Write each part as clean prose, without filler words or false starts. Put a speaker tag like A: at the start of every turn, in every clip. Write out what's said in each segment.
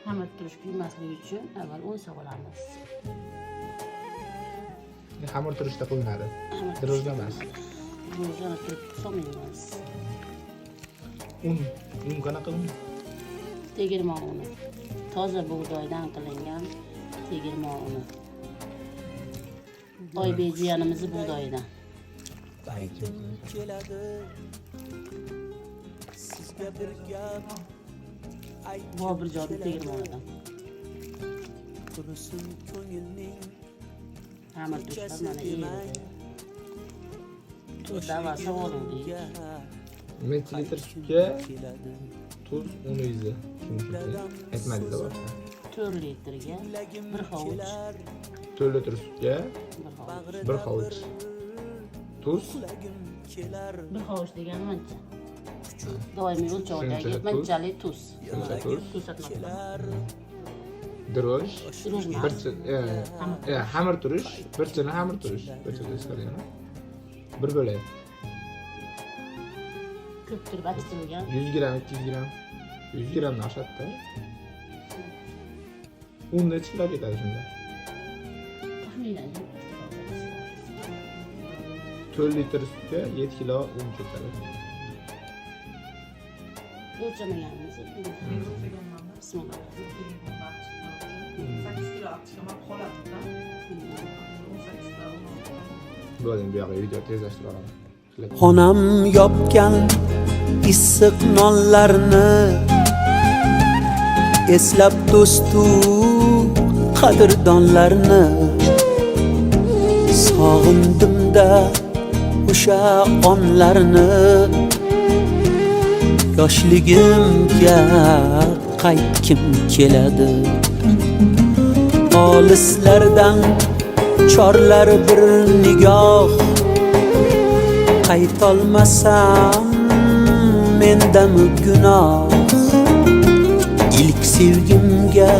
A: Xamir turish kuymasligi uchun avval un solamiz.
B: Xamir turishda qo'yiladi. Dirojda emas.
A: Dirojani turib solmaymiz.
B: Un qanaqa un?
A: Tegirmon uni. Toza bug'doydan qilingan tegirmon uni. Oybekjiyanimizni bug'doyidan. Bobirjonni tegirmonidan. Xamir turishlar mana eridi. Tuz davasi oluvdik.
B: 1 litr sutga tuz, un izi. Aytmadingiz bor.
A: 4 litrga 1 hovuch.
B: 4 litr sutga 1 hovuch tuz.
A: 1 hovuch degani mancha. Doimiy o'lchovda yetmanchalik tuz. Tuz atmoqda.
B: Diroj.
A: Diroj.
B: Xamir turish, bir chana xamir turish. Bir chana istalgan. Bir bo'lay.
A: Ko'p turib achitilgan.
B: 100 gram, 200 gram. 100 gramdan oshadi. Un necha kilo ketadi shunda?
A: Taxminan
B: 4 litr sutga 7 kilo un ketadi.
A: O'lchamaganmiz. Bismillah.
C: 8 kilo akşama qoladida. 18 ta.
B: Bo'ling, bu yoqqa video tezlashtirib olaman.
D: Onam yopgan issiq nonlarni eslab do'stu qadrdonlarni sog'indim-da o'sha onlarni yoshligimga qaytkim keladi olislardan chorlar bir nigoh qaytolmasam mendami gunoh ilk sevgimga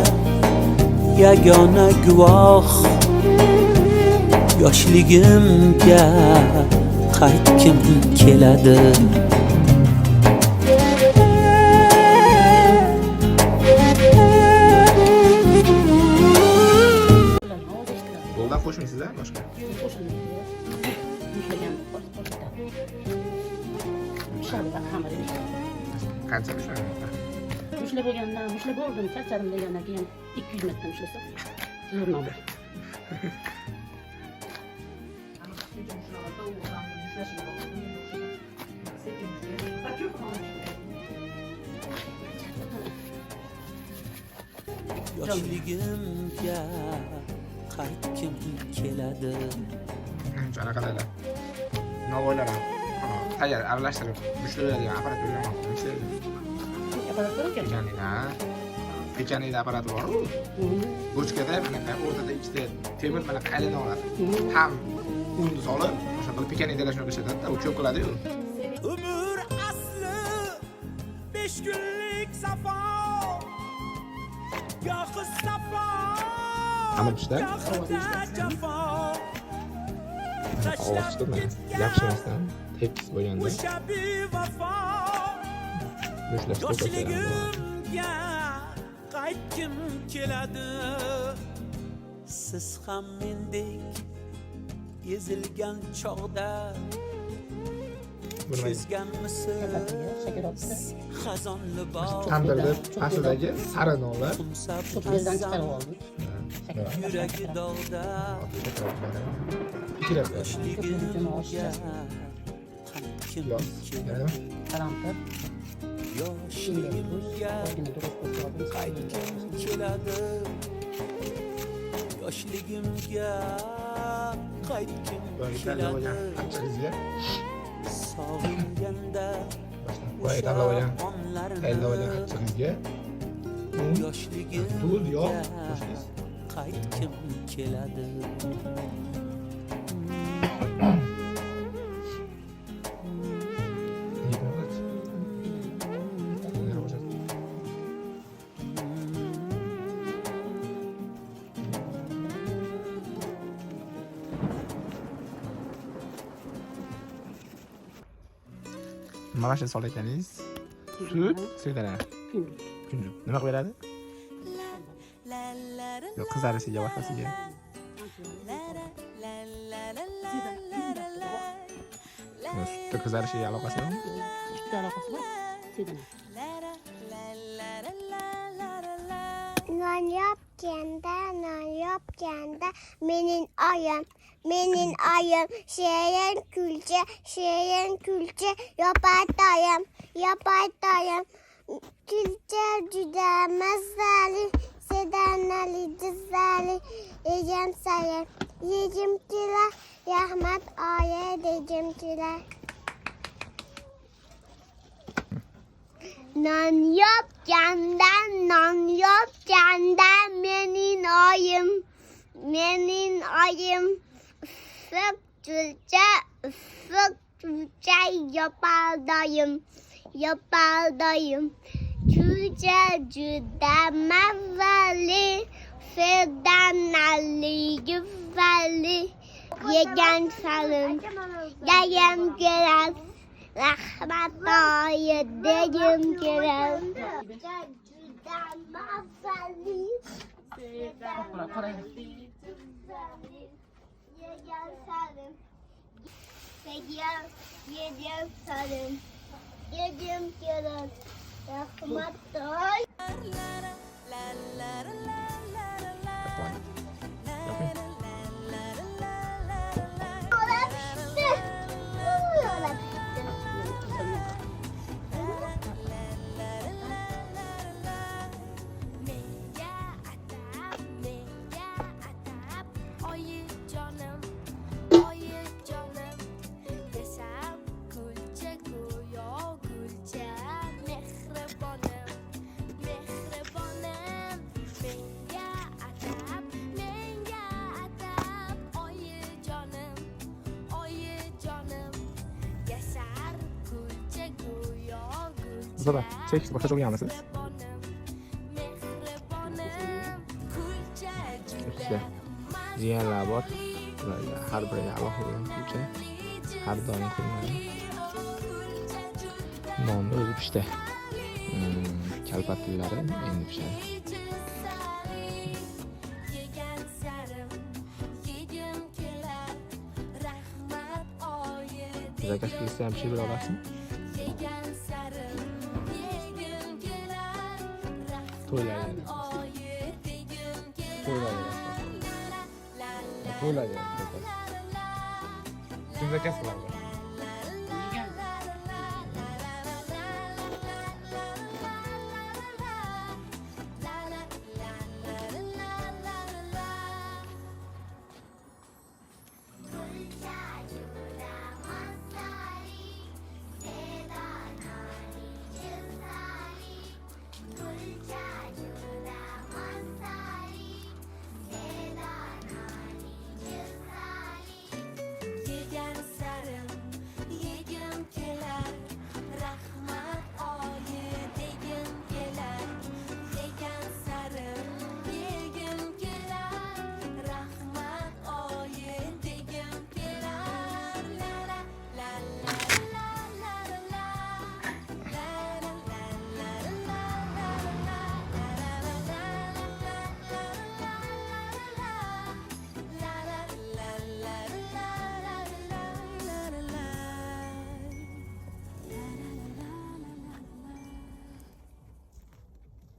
D: yagona guvoh yoshligimga qaytkim keladi
B: Bo'ldan qo'shmaysizlar boshqa? Qancha pishadi?
A: Mushlab bo'lgandan, mushlab bo'ldim, charchadim degandan keyin 200 marta mushlasa. Zo'rma bu.
D: yoshligimga qaytkim keladi
B: Qanaqalar? Navoiylar ham tayyor aralashtirib mushlaydigan apparat o'rganmoqda.
A: Apparat ekan.
B: Pekanida apparat bor-ku. Bochkada mana o'rtada ikkita temir mana qaylana oladi. Ham unni solib, o'sha qilib pekanidalashni qilishadi-da, u ko'p qiladi-yu.
D: umr asli 5 kunlik safo gohi safo
B: Xamir pishdi? Ovoz chiqdimi? Yaxshi emasdan, tekis bo'lganda.
D: Yoshligimga qaytkim keladi siz ham mendek ezilgan chog'da ko'zganmisiz xazonli bog'
B: Tandirda pastidagi sari nonlar
A: Cho'plardan chiqarib oldik.
D: yuragi dog'da yoshligimga qaytkim keladi
A: Qarampir.
D: yoshligimga qaytkim keladi yoshligimga qaytkim keladi sog'inganda
B: Voy tayyorlagan achchig'izga
D: yoshligimga
B: tuz, yog'
D: qaytkim keladi
B: Mana shu solayotganingiz sut, suydara.
A: Kunjut.
B: Kunjut. Nima qilib beradi? Yo'q, qizarishiga boshqasiga. Sutda qizarishiga aloqasi yo'qmi?
A: Sutda aloqasi bor. Sedan.
E: Non yapganda mening oyim shirin kulcha yapar doim kulcha juda mazali sedanali dizali yegim kelar rahmat oyi degim kelar. Non yapganda mening oyim ufuk kulcha yapar doim kulcha juda mazali sedanali dizali yegim kelar rahmat oyi degim kelar. Juda mazali yegim kelar rahmat oyi.
B: Zoba, çek, boşa çok yalnızsınız. İşte, jiyanlar bor. Ularga har biriga alohida kulcha, har doim qo'yiladi. Nonni o'zi pishdi. Kalpatillari endi pishadi. Zakaz qilsa ham pishirib olasizmi? To'ylaydi. Kim zakaz qiladi?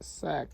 B: Sac.